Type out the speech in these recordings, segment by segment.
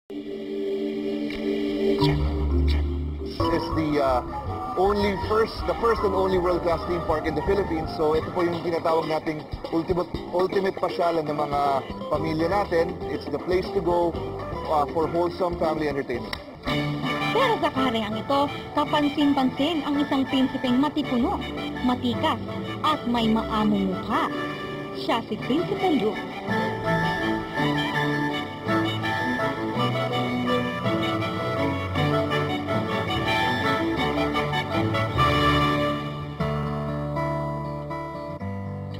Is the first and only world-class theme park in the Philippines. So ito po yung tinatawag nating ultimate pasyalan ng mga pamilya natin. It's the place to go for wholesome family entertainment. Pero sa kahariang ito, kapansin-pansin ang isang prinsipeng matipuno, matikas, at may maamong mukha. Siya si Prinsipe Luke.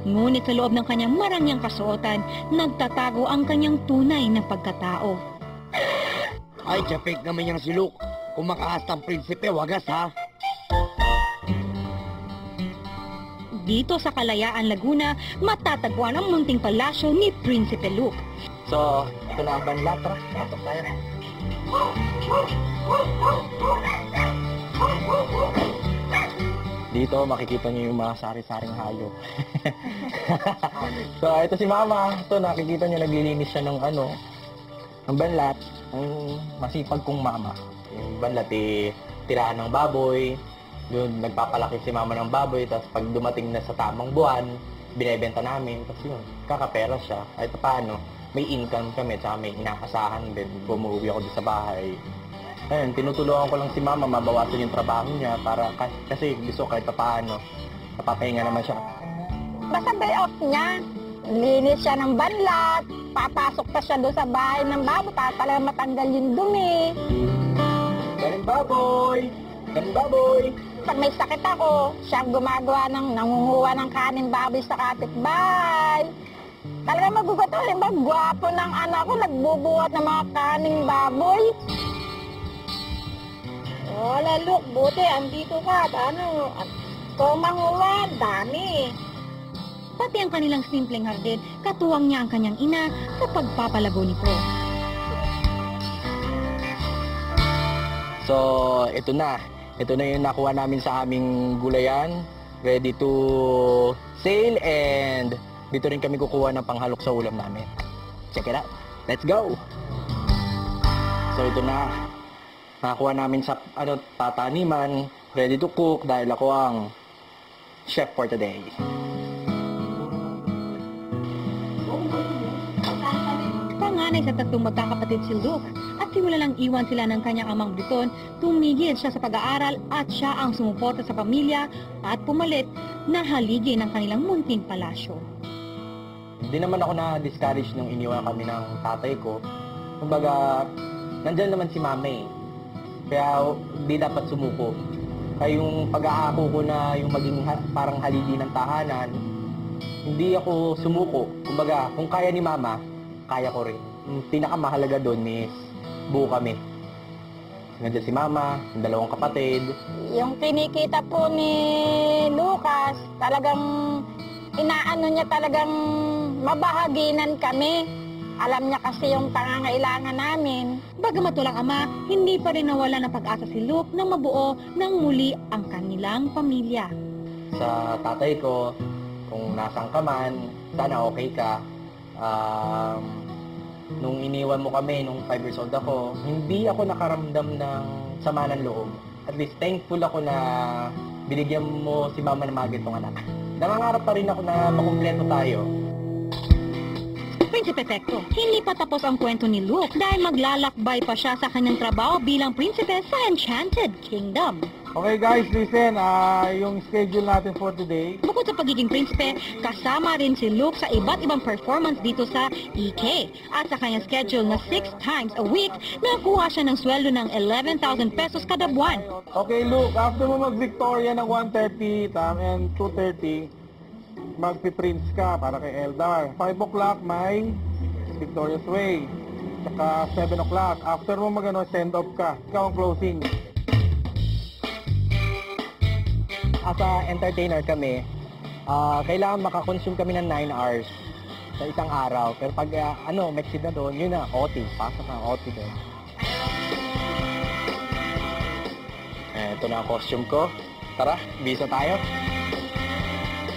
Ngunit sa loob ng kanyang marangyang kasuotan, nagtatago ang kanyang tunay na pagkatao. Ay, japik naman yung si Luke. Kung makahastang prinsipe, wagas ha. Dito sa Kalayaan, Laguna, matatagpuan ang munting palasyo ni Prinsipe Luke. So, ito na ang banlat. Tara, pasok tayo. Dito makikita niyo yung mga sari-saring hayop. So, ito si Mama. Ito, nakikita niyo naglilinis siya ng ng banlat. Ang masipag kong mama. Yung banlat, tirahan ng baboy. Doon, nagpapalaki si Mama ng baboy. Tapos, pag dumating na sa tamang buwan, binibenta namin. Kasi yun, kakapera siya. Kahit paano, may income kami. Tsaka may inaasahan din. Bumuwi ako doon sa bahay. Ayun, tinutulungan ko lang si Mama, mabawasan yung trabaho niya para kasi gusto kahit paano, napapahinga naman siya. Basta day off niya, linis siya ng banlat, papasok pa siya doon sa bahay ng baboy para talaga matanggal yung dumi. Galing baboy! Galing baboy! Pag may sakit ako, siya ang gumagawa nangunguha ng kanin baboy sa kapitbahay. Talaga magugat ako, ba, gwapo ng anak ko, nagbubuhat ng mga kaning baboy. Wala, Luke, buti, andito ka, manguha, dami. Pati ang kanilang simpleng hardin, katuwang niya ang kanyang ina sa pagpapalago nito. So, ito na. Ito na yung nakuha namin sa aming gulayan. Ready to sail and dito rin kami kukuha ng panghalok sa ulam namin. Check it out. Let's go! So, ito na. Nakakuha namin sa tataniman, ready to cook dahil ako ang chef for today. Panganay sa tatlong magkakapatid si Luke at simula lang iwan sila ng kanyang amang Briton, tumigil siya sa pag-aaral at siya ang sumuporta sa pamilya at pumalit na haligi ng kanilang munting palasyo. Hindi naman ako na-discourage nung iniwan kami ng tatay ko. Kumbaga, nandyan naman si Mama eh. Kaya di dapat sumuko. Kaya yung pag-aako ko na yung maging parang haligi ng tahanan, hindi ako sumuko. Kumbaga, kung kaya ni Mama, kaya ko rin. Yung pinakamahalaga doon is buo kami. Nandiyan si Mama, yung dalawang kapatid. Yung kinikita po ni Lucas, talagang inaano niya talagang mabahaginan kami. Alam niya kasi yung pangangailangan namin. Bagamat walang ama, hindi pa rin nawala ng pag-asa si Luke na mabuo ng muli ang kanilang pamilya. Sa tatay ko, kung nasang ka man, sana okay ka. Nung iniwan mo kami, nung 5 years old ako, hindi ako nakaramdam ng sama ng loob. At least thankful ako na binigyan mo si Mama ng mga gantong anak. Nangangarap pa rin ako na makumpleto tayo. Prinsipe Pecto, hindi pa tapos ang kwento ni Luke dahil maglalakbay pa siya sa kanyang trabaho bilang prinsipe sa Enchanted Kingdom. Okay guys, listen, yung schedule natin for today. Bukod sa pagiging prinsipe, kasama rin si Luke sa iba't ibang performance dito sa EK. At sa kanyang schedule na 6 times a week, nakuha siya ng sweldo ng 11,000 pesos kada buwan. Okay Luke, after mo mag-Victoria ng 1:30 and 2:30, magpiprints ka para kay Eldar. 5 o'clock may Victoria's Way. Saka 7 o'clock. After mo send off ka. Ikaw ang closing. As a entertainer kami, kailangan makakonsume kami ng 9 hours sa isang araw. Pero pag maxid na doon, yun na, OT. Pasok na OT doon. Ito na ang costume ko. Tara, bisa tayo.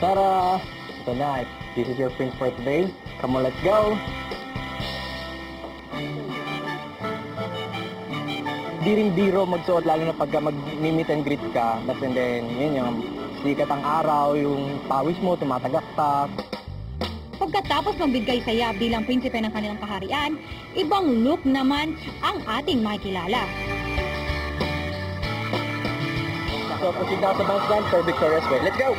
Tara! Ito na, this is your prince for today. Come on, let's go! Di rin biro magsuot, lalo na pagka mag-meet and greet ka. Tapos and then, yun yung sikat ang araw, yung pawis mo, tumatagaktak. Pagkatapos magbigay saya bilang prinsipe ng kanilang kaharian, ibang look naman ang ating makikilala. So, proceed na sa bounce stand for Victoria's Way. Let's go!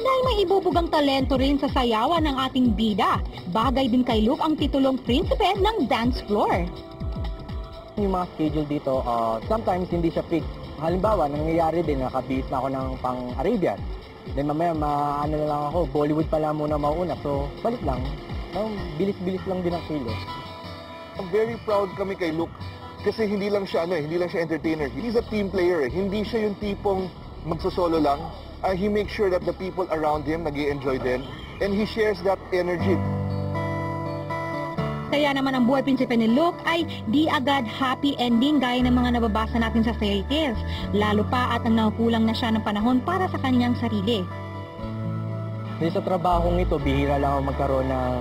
Dahil may ibubugang talento rin sa sayawan ng ating bida, bagay din kay Luke ang titulong prinsipe ng dance floor. Yung mga schedule dito, sometimes hindi siya fixed. Halimbawa, nangyayari din, nakabihis na ako ng pang-Arabian. Then mamaya, ano na lang ako, Bollywood pala muna mauna. So, balik lang. Bilis-bilis lang din ang kilos. I'm very proud kami kay Luke kasi hindi lang siya entertainer. He's a team player. Hindi siya yung tipong magsosolo lang. He makes sure that the people around him nag-i-enjoy din and he shares that energy. Kaya naman ang buhay prinsipe ni Luke ay di agad happy ending gaya ng mga nababasa natin sa fairy tales. Lalo pa at ang nakukulang na siya ng panahon para sa kanyang sarili. Sa trabahong ito, bihira lang ako magkaroon ng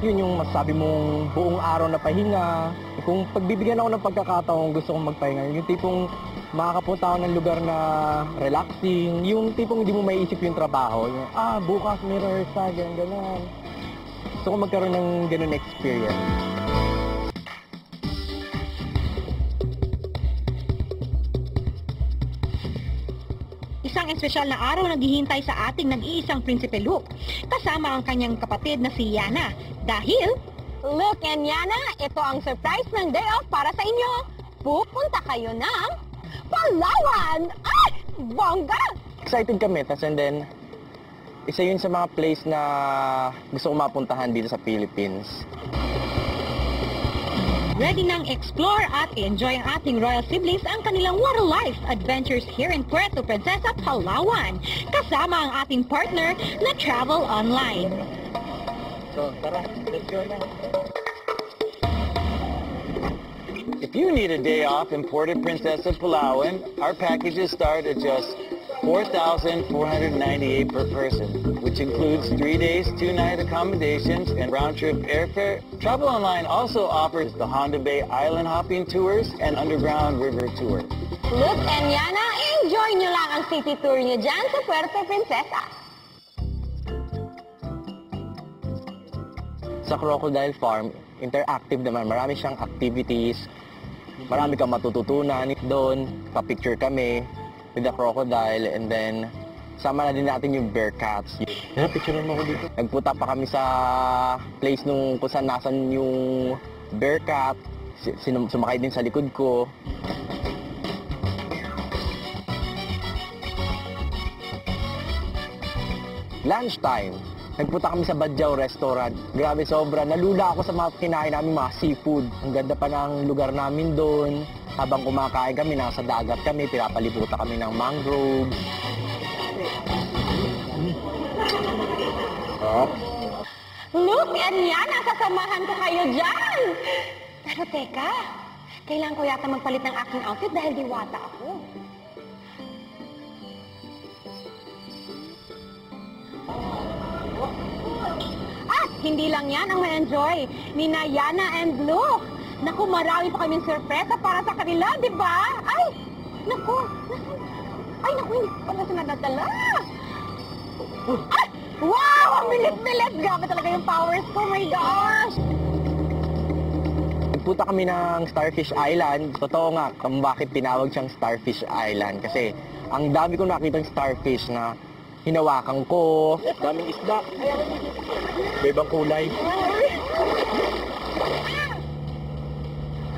yun yung masabi mong buong araw na pahinga. Kung pagbibigyan ako ng pagkakataon, gusto kong magpahinga. Yung tipong makakapunta ako ng lugar na relaxing. Yung tipong hindi mo maiisip yung trabaho. Yung, bukas may rehearsal, gano'n. Gusto ko magkaroon ng ganun experience. Isang espesyal na araw naghihintay sa ating nag-iisang Prinsipe Luke, kasama ang kanyang kapatid na si Yana. Dahil, Luke and Yana, ito ang surprise ng day off para sa inyo. Pupunta kayo ng Palawan! Ay! Bongga! Excited kami, and then, isa yun sa mga place na gusto ko mapuntahan dito sa Philippines. ready nang explore at enjoy ang ating royal siblings ang kanilang water life adventures here in Puerto Princesa, Palawan, kasama ang ating partner na Travel Online. So, tara, let's go na. If you need a day off in Puerto Princesa, Palawan, our packages start at just $4,498 per person, which includes 3 days, 2-night accommodations, and round-trip airfare. Travel Online also offers the Honda Bay Island Hopping Tours and Underground River Tour. Luke and Yana, enjoy nyo lang ang city tour nyo dyan sa Puerto Princesa. Sa Crocodile Farm, interactive naman. Marami siyang activities. Marami kang matututunan doon. Pa-picture kami with the crocodile, and then sama na din natin yung bear cats. Picture mo ako dito. Nagpunta pa kami sa place nung kung saan nasan yung bear cat. Sumakay din sa likod ko. Lunchtime, nagpunta kami sa Badjao Restaurant. Grabe, sobra. Nalula ako sa mga kinain namin, mga seafood. Ang ganda pa ng lugar namin doon. Habang kumakain kami, nasa dagat kami, pinapalibutan kami ng mangrove. Luke and Yana, sasamahan ko kayo dyan! Pero teka, kailangan ko yata magpalit ng aking outfit dahil diwata ako. At hindi lang yan ang ma-enjoy ni Yana and Luke. Naku, marami pa kaming sorpresa para sa kanila, di ba? Ay, naku, hindi ko pala sila nadala. Ay, wow, ang bilis-bilis. Grabe talaga yung powers ko, my gosh. Nagpunta kami ng Starfish Island. Totoo nga kung bakit tinawag siyang Starfish Island. Kasi ang dami kong nakitang starfish na hinawakan ko. Daming isda. May ibang kulay.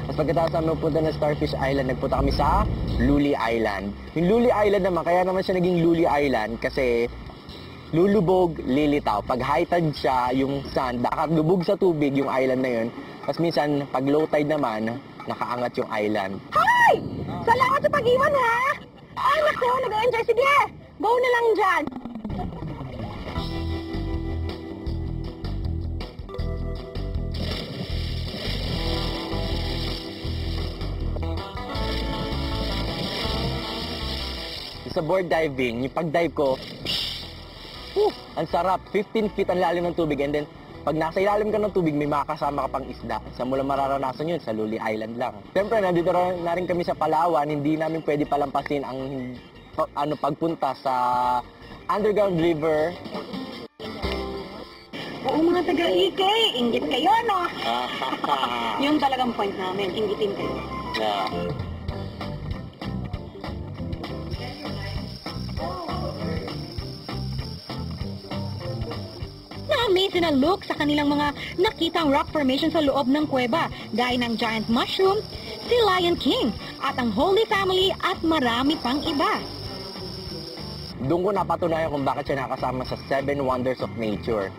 Tapos pagkatapos namin pupunta ng Starfish Island, nagpunta kami sa Luli Island. Yung Luli Island naman, kaya naman siya naging Luli Island kasi lulubog, lilitaw. Pag high tide siya, yung sand, nakalubog sa tubig yung island na yun. Tapos minsan, pag low tide naman, nakaangat yung island. Hi! Salamat sa pag-iwan, ha? Ay, naku, nag-enjoy. Sige, go na lang dyan. Sa board diving, yung pag-dive ko, ang sarap. 15 feet ang lalim ng tubig, and then Pag nasa ilalim ka ng tubig, may makakasama ka pang isda. Saan mo lang mararanasan yun? Sa Luli Island lang. Siyempre, nandito na rin kami sa Palawan, hindi namin pwede palampasin ang pagpunta sa underground river. Oo, mga taga-ikay, inggit kayo, no? Yung talagang point namin, inggitin kayo. Yeah. Na-amaze na look sa kanilang mga nakitang rock formation sa loob ng kuweba, gaya ng giant mushroom, si Lion King, at ang Holy Family at marami pang iba. Doon ko napatunayan kung bakit siya nakasama sa 7 Wonders of Nature.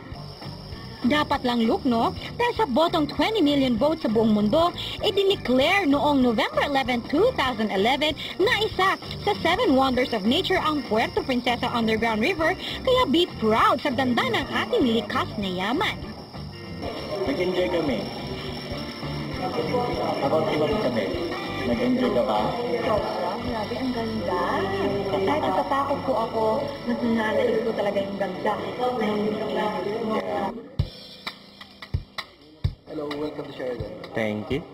Dapat lang look, no? Dahil sa botong 20 million votes sa buong mundo, i-declare noong November 11, 2011 na isa sa 7 Wonders of Nature ang Puerto Princesa Underground River, kaya be proud sa ganda ng ating likas na yaman. Nag-enjoy kami. About iba kami. Nag-enjoy ka ba? Grabe, ang ganda. Kahit natatakot po ako, mas nalalig ko talaga yung ganda. Hello, welcome to Sheridan. Thank you.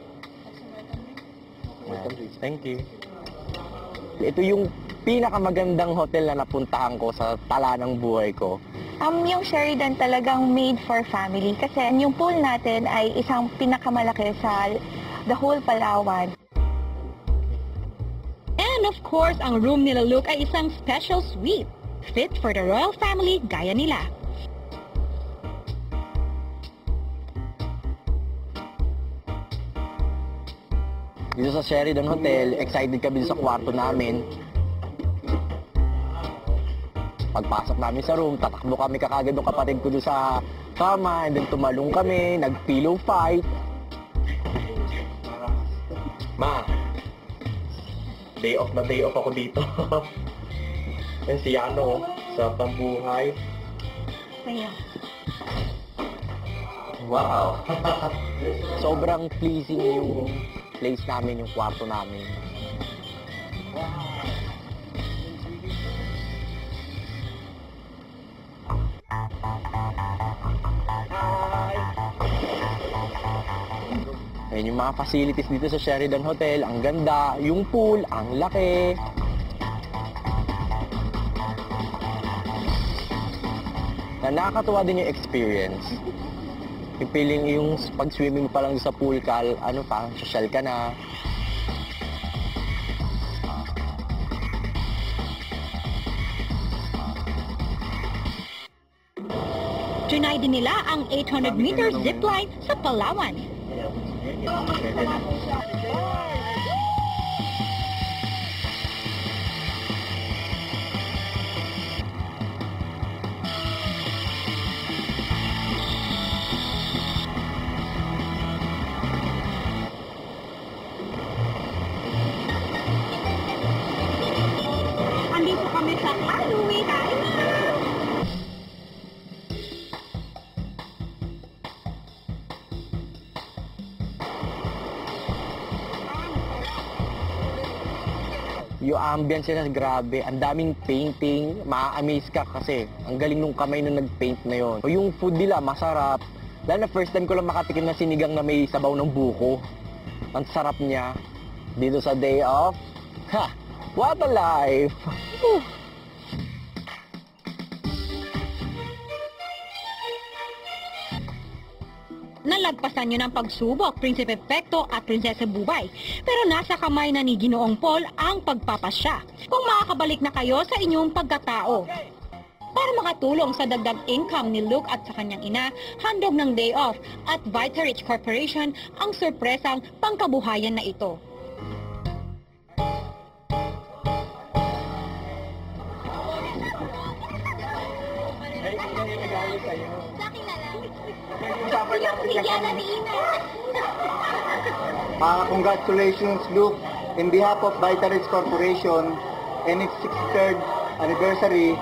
Thank you. Ito yung pinakamagandang hotel na napuntahan ko sa tala ng buhay ko. Yung Sheridan talagang made for family kasi yung pool natin ay isang pinakamalaki sa the whole Palawan. And of course, ang room nila Luke ay isang special suite, fit for the royal family gaya nila. Dito sa Sheridan Hotel, excited kami sa kwarto namin. Pagpasok namin sa room, tatakbo kami kakagad ng kapatid ko doon sa kama, and then tumalong kami, nag-pillow fight. Ma, day off na day off ako dito. Yan si Yano, sa pambuhay. Kaya, Wow! Sobrang pleasing yung place namin, yung kwarto namin. Ayan yung mga facilities dito sa Sheridan Hotel. Ang ganda. Yung pool, ang laki. Na nakakatuwa din yung experience. Yung feeling, yung pag-swimming pa lang sa pool ka, parang social ka na. trinay din nila ang 800 meters zipline sa Palawan. Andito kami sa Halloween. Kain na! Yung ambience na grabe, ang daming painting, ma-amaze ka kasi ang galing nung kamay na nag-paint na yon. O yung food nila, masarap. Lalo na first time ko lang makatikim ng sinigang na may sabaw ng buko. Ang sarap niya. Dito sa day off, ha! What a life! Whew. Nalagpasan niyo ng pagsubok, Prinsipe Pecto at Prinsesa Bubay. Pero nasa kamay na ni Ginoong Paul ang pagpapasya. Kung makakabalik na kayo sa inyong pagkatao. Para makatulong sa dagdag income ni Luke at sa kanyang ina, handog ng day off at Vitarich Corporation ang sorpresang pangkabuhayan na ito. Congratulations, Luke. In behalf of Vitarich Corporation and its 63rd anniversary,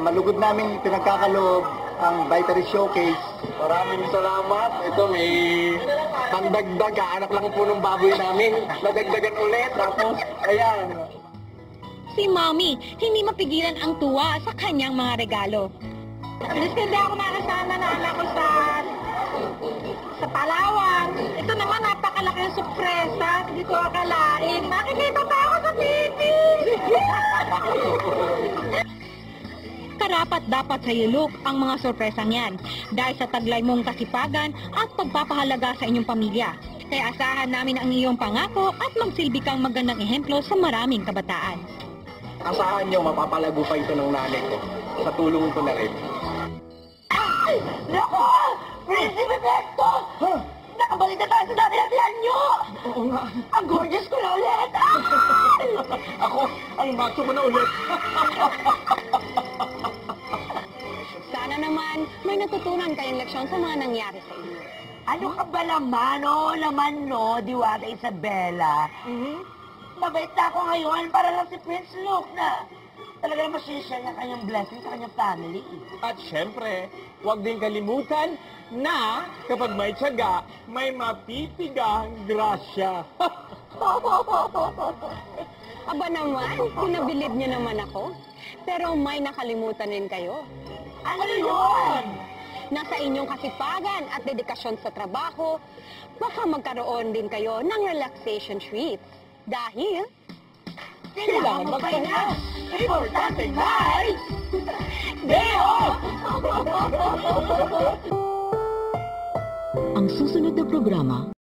malugod namin pinagkakaloob ang Vitarich Showcase. Maraming salamat. Ito may pandagdag. Anak lang po ng baboy namin. Nadagdagan ulit. Tapos, ayan. Si Mommy, hindi mapigilan ang tuwa sa kanyang mga regalo. Alis ka ako nakasama na anak ko sa sa Palawan. Ito naman, napakalaking sorpresa. Hindi ko akalain. Makikita pa ako sa TV! Karapat-dapat sa iyo, Luke, ang mga sorpresang yan dahil sa taglay mong kasipagan at pagpapahalaga sa inyong pamilya. Kaya asahan namin ang iyong pangako at magsilbi kang magandang ehemplo sa maraming kabataan. Asahan nyo, mapapalago pa ito ng nanay ko. Sa tulong ko na rin. Naku! Prinsipe Vecto! Nakabalik na tayo sa dati natin nyo! Oo nga. Ang gorgeous ko na ulit! Ay! Ako, ang macho mo na ulit. Sana naman may natutunan kayong leksyon sa mga nangyari sa inyo. Ano ka ba naman, naman, Diwata Isabela? Mabait na ako ngayon para lang si Prince Luke na talagang masishare niya kanyang blessing sa kanyang family. At syempre, huwag din kalimutan na kapag may tiyaga, may mapipigang grasya. Aba naman, pinabilib niyo naman ako. Pero may nakalimutan rin kayo. Ano yun? Nasa inyong kasipagan at dedikasyon sa trabaho, baka magkaroon din kayo ng relaxation treats. Dahil Kailangan magpahinga! Importante may day off! ang susunod na programa